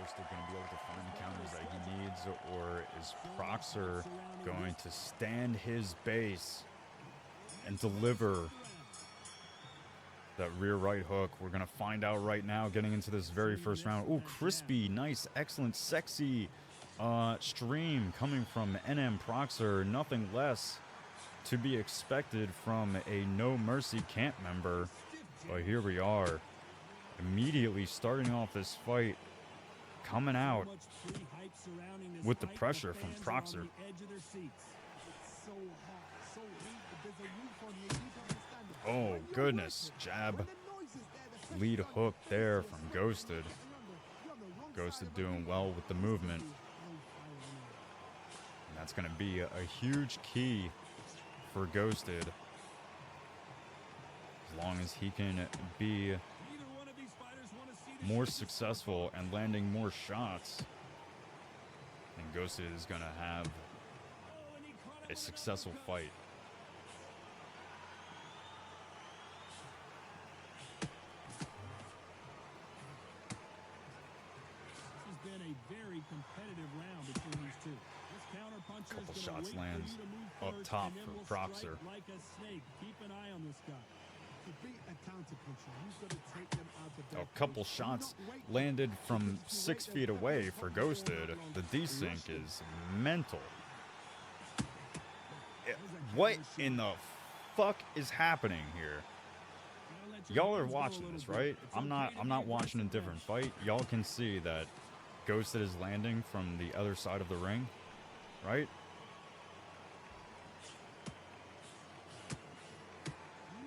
Ghosted going to be able to find the counters that he needs, or is Proxer going to stand his base and deliver that rear right hook? We're going to find out right now, getting into this very first round. Oh, crispy, nice, excellent, sexy stream coming from NM Proxer. Nothing less to be expected from a No Mercy camp member. But here we are, immediately starting off this fight, coming out with the pressure from Proxer. Oh, goodness. Jab. Lead hook there from Ghosted. Ghosted doing well with the movement. And that's going to be a huge key for Ghosted. As long as he can be more successful and landing more shots, then Ghosted is going to have a successful fight. Been a very competitive round between these two. This counter puncher Couple is shots wait lands for you to move up first, top and then for will Proxer. strike like a snake. Keep an eye on this guy. To beat a counter puncher, you've got to take them out of their A couple pace. shots landed from 6 feet away for Ghosted. The desync is mental. What in the fuck is happening here? Y'all are watching this, right? I'm not watching a different fight. Y'all can see that Ghosted is landing from the other side of the ring, right?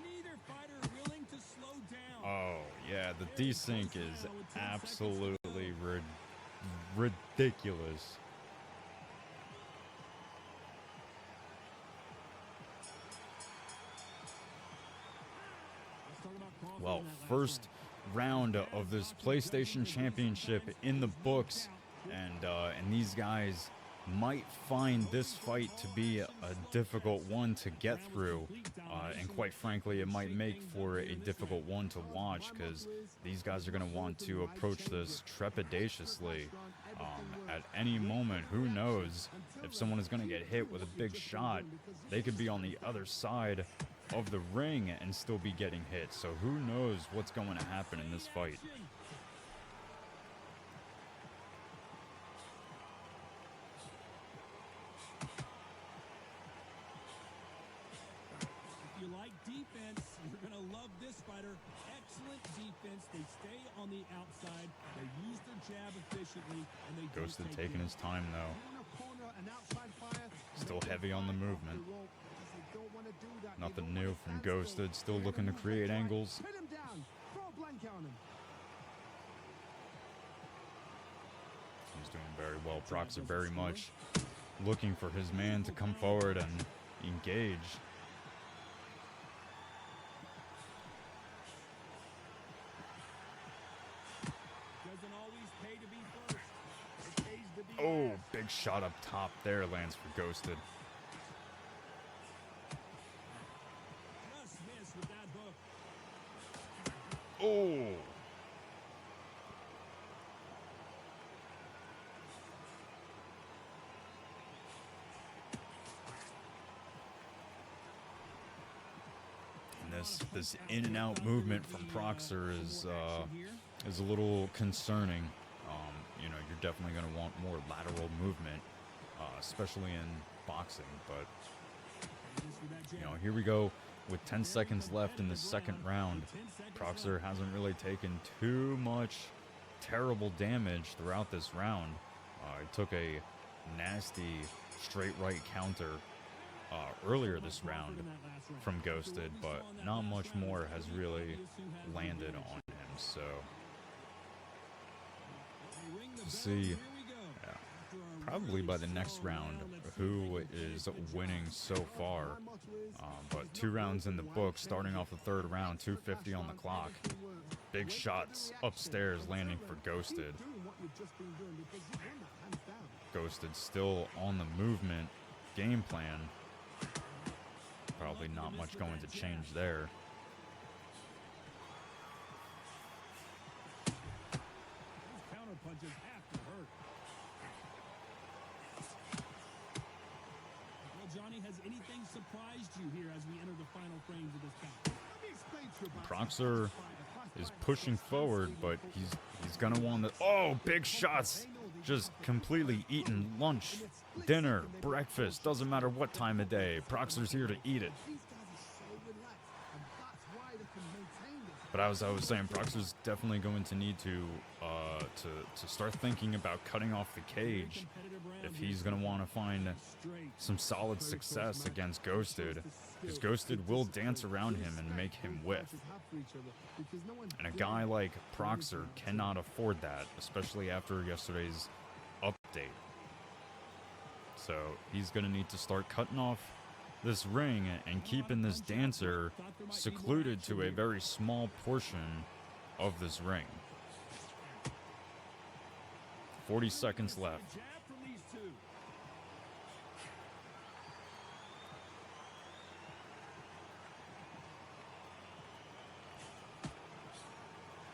Neither fighter willing to slow down. Oh, yeah, the desync is absolutely ridiculous. Well, first round of this PlayStation Championship in the books, and these guys might find this fight to be a difficult one to get through, and quite frankly, it might make for a difficult one to watch, because these guys are going to want to approach this trepidatiously. At any moment, who knows if someone is going to get hit with a big shot. They could be on the other side of the ring and still be getting hit, so who knows what's going to happen in this fight. If you like defense, you're going to love this fighter. Excellent defense. They stay on the outside. They use their jab efficiently, and they Ghosted taking his time though. Still heavy on the movement. Nothing new from Ghosted. Still looking to create angles. Pin him down. Throw a blanket on him. He's doing very well. Proxer very much looking for his man to come forward and engage. Doesn't always pay to be first. It pays to be Oh, last. big shot up top there lands for Ghosted. Just missed with that hook. Oh! And this in and out movement from Proxer is a little concerning. You know, you're definitely going to want more lateral movement, especially in boxing. But you know, here we go with 10 seconds left in the second round. Proxer hasn't really taken too much terrible damage throughout this round. He took a nasty straight right counter earlier this round from Ghosted, but not much more has really landed on him. So we'll see probably by the next round who is winning so far. But 2 rounds in the book, starting off the third round, 2:50 on the clock. Big shots upstairs landing for Ghosted. Ghosted still on the movement game plan. Probably not much going to change there. Counter punches have to hurt. Well, Johnny, has anything surprised you here as we enter the final frames of this bout? Let me explain to you about Proxer is pushing forward, but he's gonna want the big shots. Just completely eating lunch, dinner, breakfast, doesn't matter what time of day. Proxer's here to eat it. These guys are so relaxed, and that's why they can maintain this. But as I was saying, Proxer's definitely going to need to start thinking about cutting off the cage if he's going to want to find some solid success against Ghosted, because Ghosted will dance around him and make him whiff. And a guy like Proxer cannot afford that, especially after yesterday's update. So he's going to need to start cutting off this ring and keeping this dancer secluded to a very small portion of this ring. 40 seconds left. Jab from these two.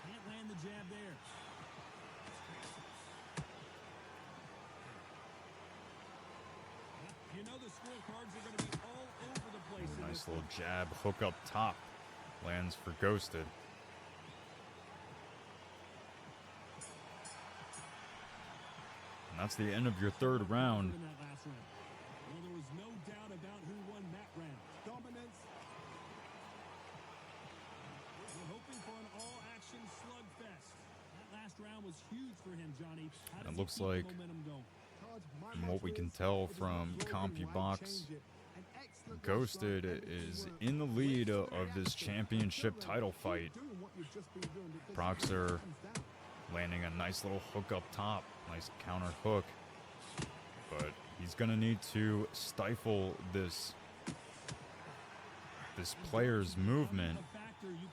Can't land the jab there. You know the scorecards are going to be all over the place. in Nice this little one. jab, hook up top. Lands for Ghosted. And that's the end of your third round. In that last round. Well, there was no doubt about who won that round. Dominance. We're hoping for an all-action slugfest. That last round was huge for him, Johnny. How does It he looks keep the like momentum going? From what we can tell from CompuBox, Ghosted is in the lead of this championship title fight. Proxer landing a nice little hook up top, nice counter hook. But he's gonna need to stifle this player's movement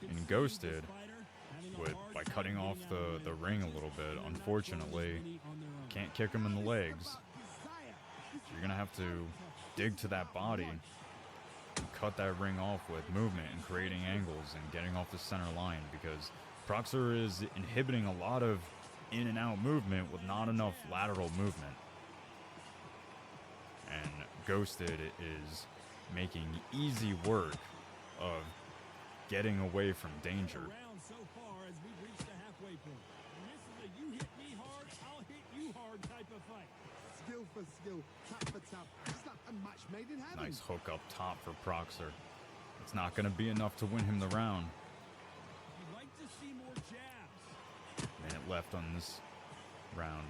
in Ghosted by cutting off the ring a little bit. Unfortunately, can't kick him in the legs. So you're gonna have to dig to that body and cut that ring off with movement and creating angles and getting off the center line, because Proxer is inhibiting a lot of in and out movement with not enough lateral movement. And Ghosted is making easy work of getting away from danger. Round so far as we've reached the halfway point. And this is a you hit me hard, I'll hit you hard type of fight. Skill for skill, tap for tap. It's like a match made in heaven. Nice hook up top for Proxer. It's not going to be enough to win him the round. You'd like to see more jabs. Minute left on this round.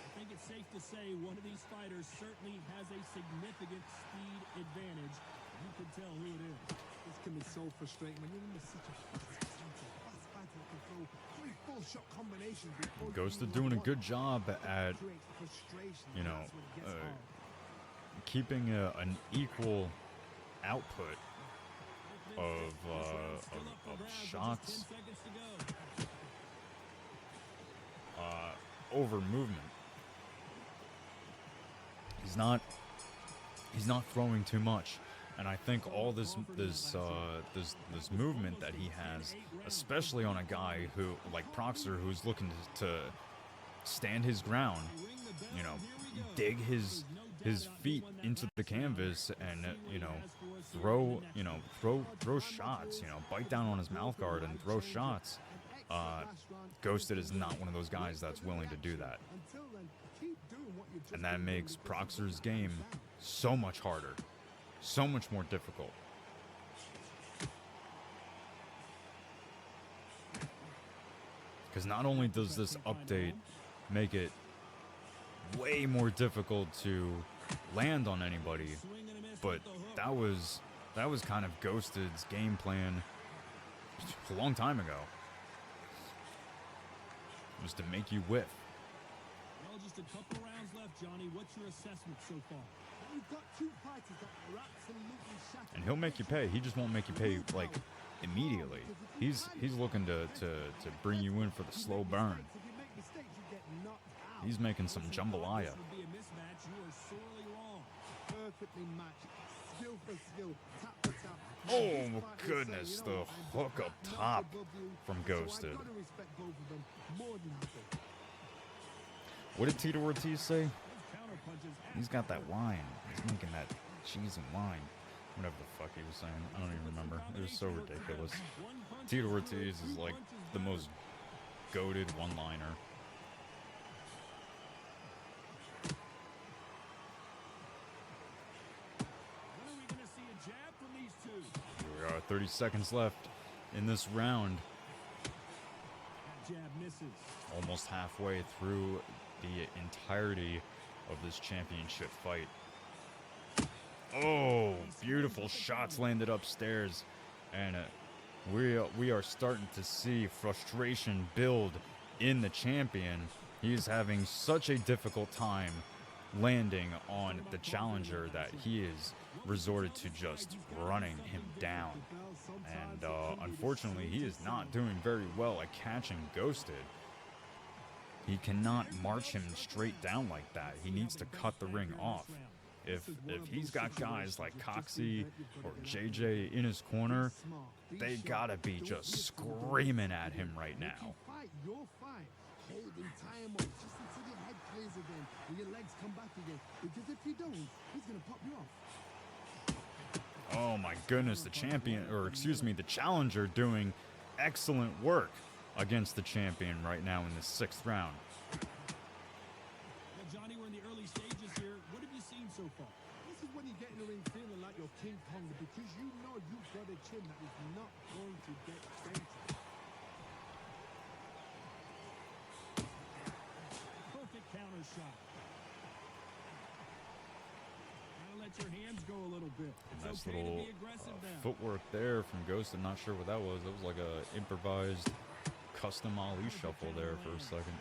I think it's safe to say one of these fighters certainly has a significant speed advantage. You can tell who it is. This can be so frustrating when you're in such a fast fighter that can throw 3 full shot combinations. before you Ghosted know doing a what. good job at, Creates frustration, you know, that's when it gets hard. keeping an equal output of shots over movement. He's not throwing too much, and I think all this movement that he has, especially on a guy who like Proxer, who's looking to stand his ground, you know, dig his feet into the canvas and throw shots, bite down on his mouth guard and throw shots. Ghosted is not one of those guys that's willing to do that. Until then, keep doing what you're just And that doing makes with Proxer's game so much harder, so much more difficult. Because not only does this update make it way more difficult to land on anybody, but that was kind of Ghosted's game plan a long time ago. It was to make you whiff. Well, just a couple rounds left, Johnny. What's your assessment so far? We've got 2 fighters that are absolutely shattered. And he'll make you pay. He just won't make you pay like immediately. He's looking to bring you in for the slow burn. If you make mistakes, you get knocked out. He's making some jambalaya. This would be a mismatch. You are sorely wrong. Perfectly matched. skill for skill, tap for tap. Oh, This my fight will say, goodness, you know the what, I'm hook better, up not top above you. from So I Ghosted. gotta respect both of them more than happy. What did Tito Ortiz say? Those counter punches He's got that wine. He's making that cheese and wine. Whatever the fuck he was saying. I don't even remember. It was so ridiculous. Tito Ortiz is like the most goated one-liner. When are we going to see a jab from these two? Here we are, 30 seconds left in this round. That jab misses. Almost halfway through the entirety of this championship fight. Oh, beautiful shots landed upstairs. And we are starting to see frustration build in the champion. He is having such a difficult time landing on the challenger that he is resorted to just running him down. And unfortunately, he is not doing very well at catching Ghosted. He cannot march him straight down like that. He needs to cut the ring off. If he's got guys like Coxie or JJ in his corner, they gotta be just screaming at him right now. Fight your fight. Hold him, tie him up just until your head clears again and your legs come back again. Because if you don't, he's gonna pop you off. Oh my goodness, the champion, or excuse me, the challenger doing excellent work against the champion right now in the 6th round. Well, Johnny, we're in the early stages here. What have you seen so far? This is when you get in the ring feeling like you're King Kong because you know you've got a chin that is not going to get dented. Perfect counter shot. Gotta let your hands go a little bit. It's Nice okay to little be aggressive now. footwork there from Ghost. I'm not sure what that was. That was like a improvised custom Ali shuffle there for a second.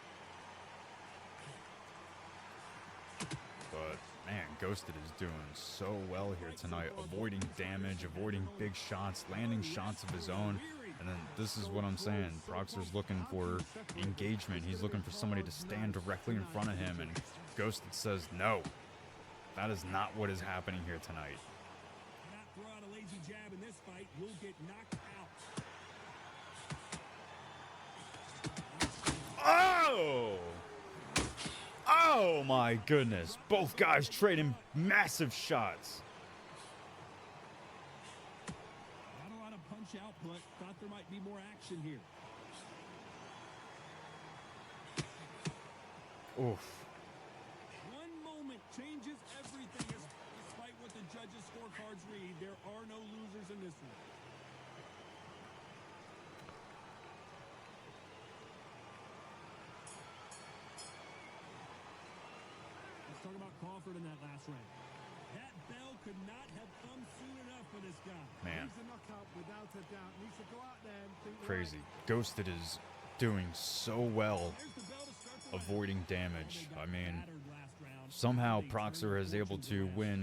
But man, Ghosted is doing so well here tonight, avoiding damage, avoiding big shots, landing shots of his own. And then this is what I'm saying. Proxer's looking for engagement. He's looking for somebody to stand directly in front of him, and Ghosted says no. That is not what is happening here tonight. Not throw out a lazy jab in this fight, you'll get knocked out. Oh! Oh my goodness. Both guys trading massive shots. Not a lot of punch output. Thought there might be more action here. Oof. One moment changes everything. Despite what the judges' scorecards read, there are no losers in this one. Let's talk about Crawford in that last round. That bell could not have come soon enough for this guy. Man, He's a knockout without a doubt. Needs to go out there and think crazy. Ghosted is doing so well There's the bell to start the round. avoiding damage. They got I mean, battered last round. somehow They Proxer turned is able fortunes to around. win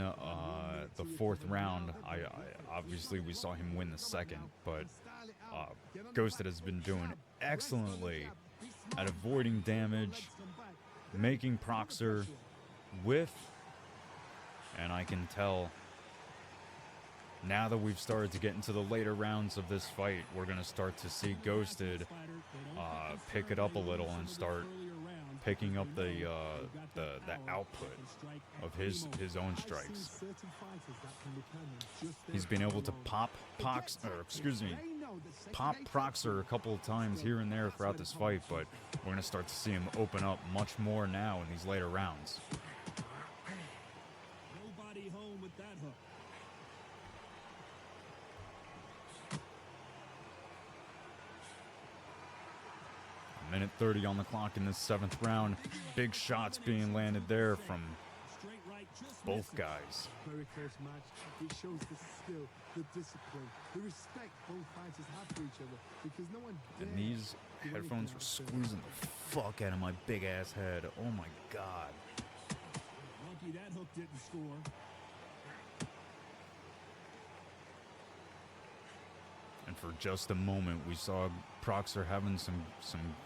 the 4th round. I obviously we saw him win the 2nd, but Ghosted has been doing excellently at avoiding damage, making Proxer whiff, and I can tell now that we've started to get into the later rounds of this fight, we're going to start to see Ghosted pick it up a little and start picking up the output of his own strikes. He's been able to pop Proxer a couple of times here and there throughout this fight, but we're going to start to see him open up much more now in these later rounds. Nobody home with that hook. Minute 30 on the clock in this 7th round. Big shots being landed there from Straight right, just both guys. Very close match. It shows the skill, the discipline, the respect both fighters have for each other. Because no one And dares these do headphones anything are else. squeezing the fuck out of my big ass head. Oh my god. lucky that hook didn't score. And for just a moment, we saw Proxer having some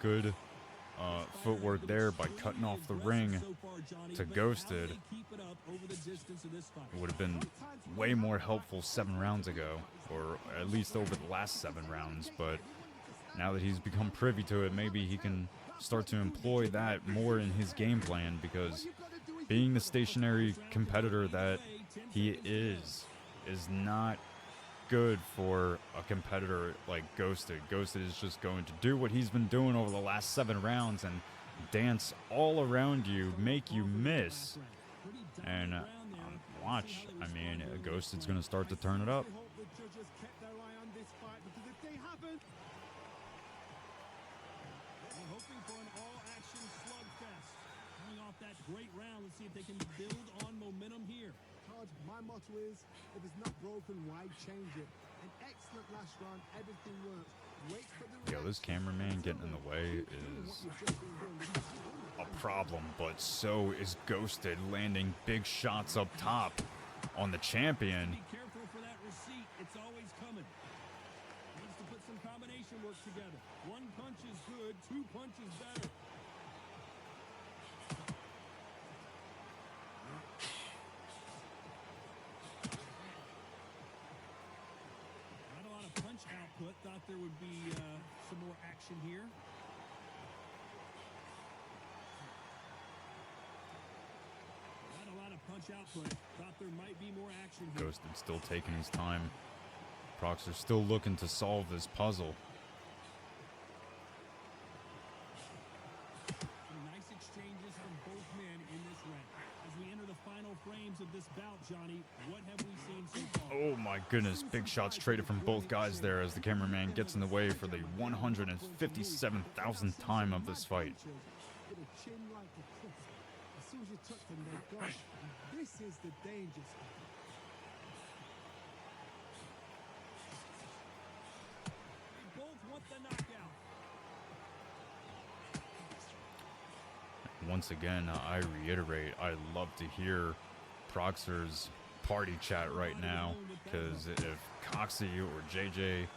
good footwork there by cutting off the ring to Ghosted. over the distance of this fight. It would have been way more helpful 7 rounds ago, or at least over the last 7 rounds, but now that he's become privy to it, maybe he can start to employ that more in his game plan, because being the stationary competitor that he is not good for a competitor like Ghosted. Ghosted is just going to do what he's been doing over the last 7 rounds and dance all around you, make you miss. And watch, I mean, Ghosted's going to start to turn it up. Hoping for an all-action slugfest. Coming off that great round, let's see if they can build on momentum here. Todd, my motto is, if it's not broken, why change it? An excellent last round, everything works. Wait for the Yo, this cameraman getting in the way is a problem, but so is Ghosted, landing big shots up top on the champion. Be careful for that receipt. It's always coming. Needs to put some combination work together. One punch is good, 2 punches better. Not a lot of punch output. Thought there would be some more action here. Not a lot of punch output. Thought there might be more action here. Ghosted still taking his time. Proxer still looking to solve this puzzle. Some nice exchanges from both men in this round. As we enter the final frames of this bout, Johnny, what have we seen so far? Oh my goodness, big shots traded from both guys there as the cameraman gets in the way for the 157,000th time of this fight. With a chin like a crisp. As soon as you touch them, they're gone. And this is the danger spot. They both want the knockout. Once again, I reiterate, I love to hear Proxer's party chat right now, because if Coxie or JJ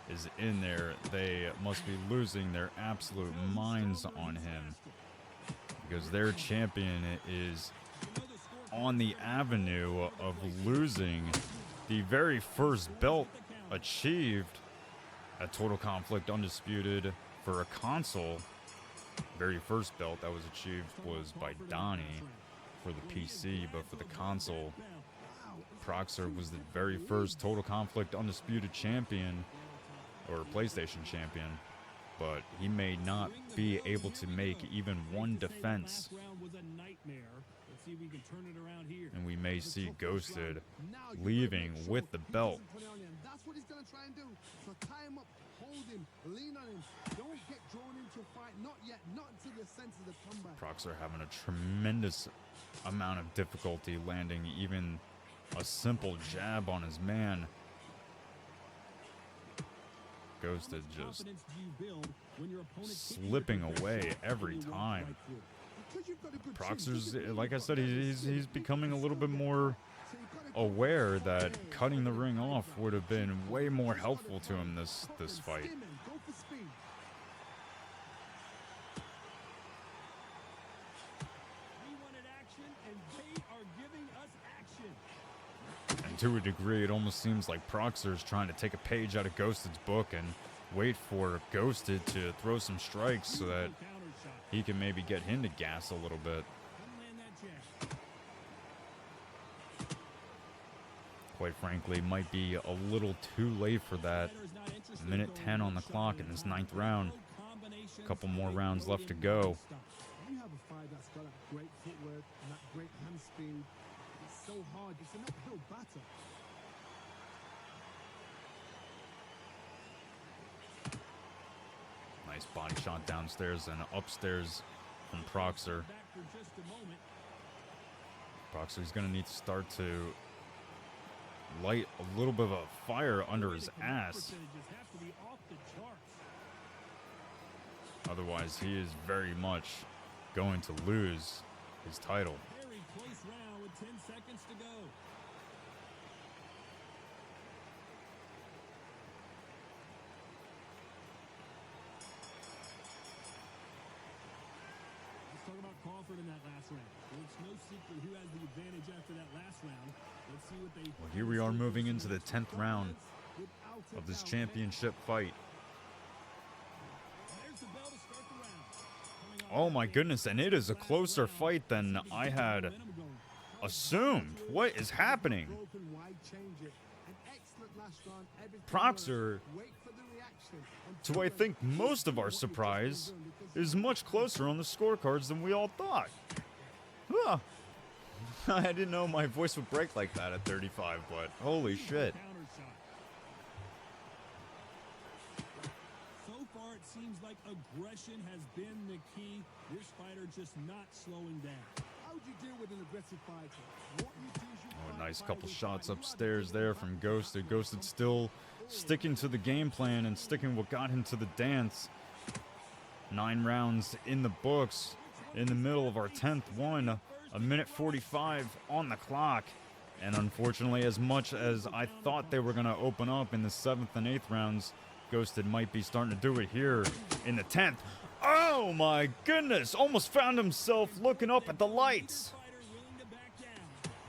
is in there, they must be losing their absolute minds on him, because their champion is on the avenue of losing the very first belt achieved at Total Conflict Undisputed for a console. Very first belt that was achieved was by Donnie for the PC, but for the console, Proxer was the very first Total Conflict Undisputed champion, or PlayStation champion, but he may not be able to make even one defense, and we may see Ghosted leaving with the belt. That's what he's going to try and do. So tie him up, hold him, lean on him. Don't get drawn into a fight. Not yet. Not until you're senses of comeback. Proxer having a tremendous amount of difficulty landing even a simple jab on his man. Ghosted just slipping away every time. Proxer's, like I said, he's becoming a little bit more aware that cutting the ring off would have been way more helpful to him this fight. And to a degree, it almost seems like Proxer's trying to take a page out of Ghosted's book and wait for Ghosted to throw some strikes so that he can maybe get him to gas a little bit. Quite frankly, might be a little too late for that. Minute 10 on the clock in this 9th round. A couple more rounds left to go. You have a fight that's got that great footwork and that great hand speed. It's so hard. It's an uphill battle. Nice body shot downstairs and upstairs from Proxer. Proxer's going to need to start to light a little bit of a fire under his ass. Otherwise, he is very much going to lose his title. Very close round with 10 seconds to go. Let's talk about suffered in that last round. Well, it's no secret who has the advantage after that last round. Let's see what they. Well, here we are moving into the 10th round of this championship fight. There's the bell to start the round. Coming off Oh that my big goodness, and it is a closer round, fight than I had momentum going. assumed. What is happening? Broken wide, change it. An excellent last round. Everything Proxer, works. Wait for the reaction. to I think most of our surprise, is much closer on the scorecards than we all thought. Huh. I didn't know my voice would break like that at 35, but holy shit. Counter shot. So far, it seems like aggression has been the key. This fighter just not slowing down. How would you deal with an aggressive fighter? What you do is you Oh, fight nice fire couple with shots fire. upstairs there from Ghosted. Ghosted still sticking to the game plan and sticking what got him to the dance. 9 rounds in the books. In the middle of our 10th one. A minute 45 on the clock. And unfortunately, as much as I thought they were going to open up in the 7th and 8th rounds, Ghosted might be starting to do it here in the 10th. Oh my goodness! Almost found himself looking up at the lights. Fighter willing to back down.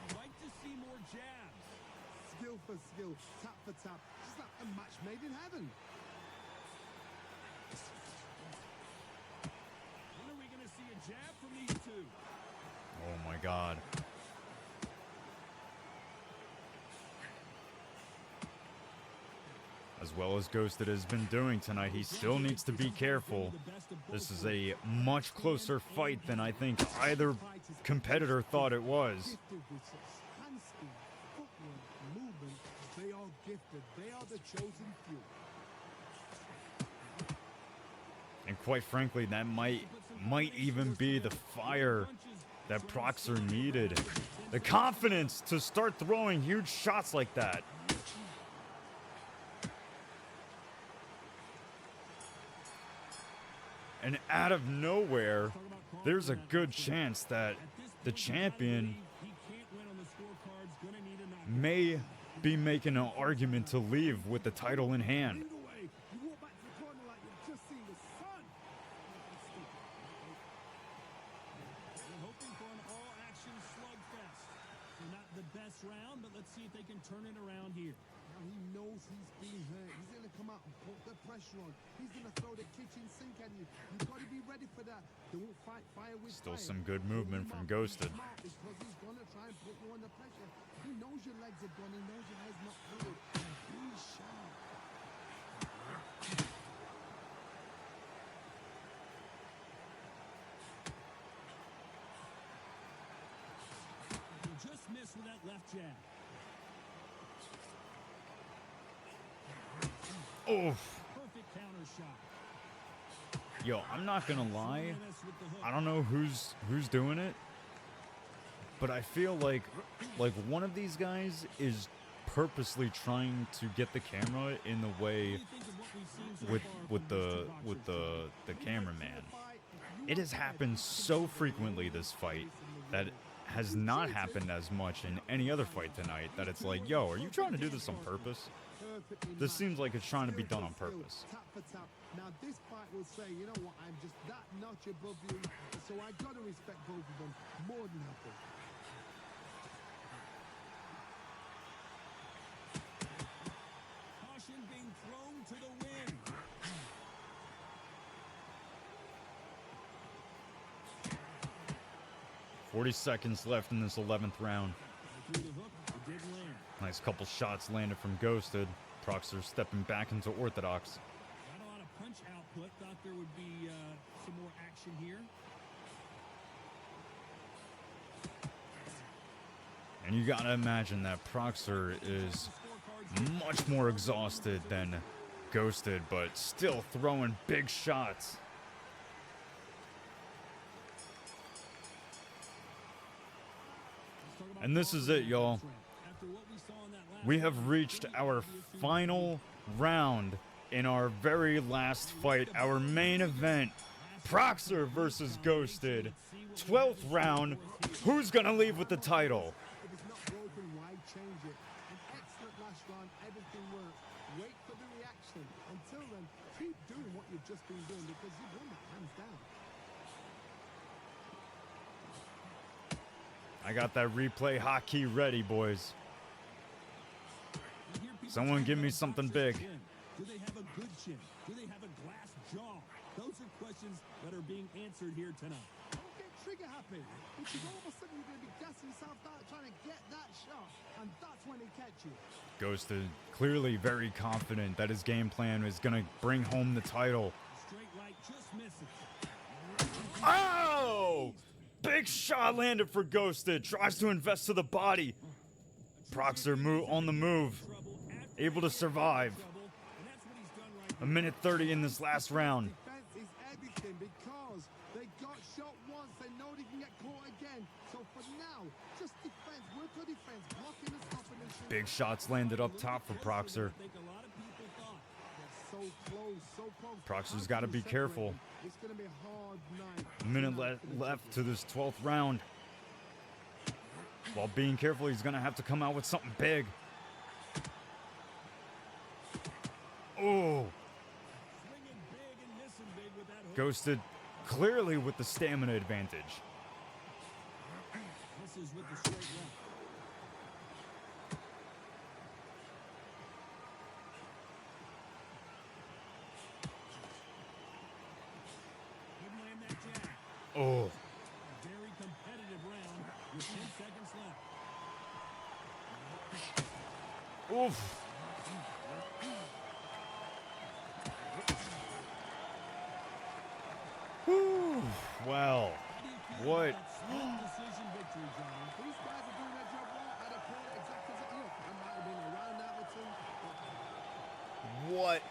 I'd like to see more jabs. Skill for skill, tap for tap. Just like a match made in heaven. When are we going to see a jab from these two? Oh my god. As well as Ghosted has been doing tonight, he still needs to be careful. This is a much closer fight than I think either competitor thought it was. Gifted with such hand speed, footwork, movement. They are gifted. They are the chosen few. And quite frankly, that might even be the fire that Proxer needed. The confidence to start throwing huge shots like that. And out of nowhere, there's a good chance that the champion may be making an argument to leave with the title in hand. Lead away. You walk back to the corner like you've just seen the sun. We're hoping for an all-action slugfest. So not the best round, but let's see if they can turn it around here. Now he knows he's being hurt. He's going to come out and put the pressure on. He's going to throw the kitchen sink at you. You've got to be ready for that. Don't fight fire with Still fire. some good movement from Ghosted. Because he's going to try and put you under pressure. He knows your legs are gone. He knows your head's not fluid. Be sharp. He just missed with that left jab. Oof. Perfect counter shot. Yo, I'm not gonna lie. Menace with the hook. I don't know who's doing it, but I feel like one of these guys is purposely trying to get the camera in the What do way you think of what we've seen so with far with from these the two with boxers? the cameraman. It has happened so frequently this fight that has not happened as much in any other fight tonight that it's like, yo, are you trying to do this on purpose? This seems like it's trying to be done on purpose. Tap for tap. Now this fight will say, you know what, I'm just that notch above you, so I gotta respect both of them more than happy. Caution being thrown to the wind. 40 seconds left in this 11th round. Through the hook, it didn't land. Nice couple shots landed from Ghosted. Proxer stepping back into orthodox. Not a lot of punch output. Thought there would be some more action here. And you gotta imagine that Proxer is much more exhausted than Ghosted, but still throwing big shots. And this is it, y'all. We have reached our final round in our very last fight, our main event. Proxer versus Ghosted. 12th round. Who's gonna leave with the title? If it's not broken, why change it? An excellent last round, everything worked. Wait for the reaction. Until then, keep doing what you've just been doing because you've won that hands down. I got that replay hotkey ready, boys. You hear people Someone talk give me about something Proxer's big. chin. Do they have a good chin? Do they have a glass jaw? Those are questions that are being answered here tonight. Don't get trigger happy, because all of a sudden you're going to be gassing yourself out trying to get that shot, and that's when they catch you. Ghosted, clearly very confident that his game plan is going to bring home the title. Straight right just misses. Oh! Big shot landed for Ghosted. Tries to invest to the body. Proxer on the move. Able to survive. A minute 30 in this last round. Defense is everything because they got shot once. They know they can get caught again. So for now, just defense. Work on defense. Blocking and stopping and shooting. Big shots landed up top for Proxer. I think a lot of people thought. So close, so close. Proxer's How got to can be you separate careful. them? It's going to be a hard night. A minute left to this 12th round. While being careful, he's going to have to come out with something big. Oh! Swinging big and missing big with that hook. Ghosted clearly with the stamina advantage. Misses with the straight left. Couldn't land that jab. Oh. Very competitive round with 10 seconds left. Oof. Whew. Well, what? Split decision victory, Johnny. These guys are doing their job well. I'd have called it exactly as it is. That might have been a round out or two. What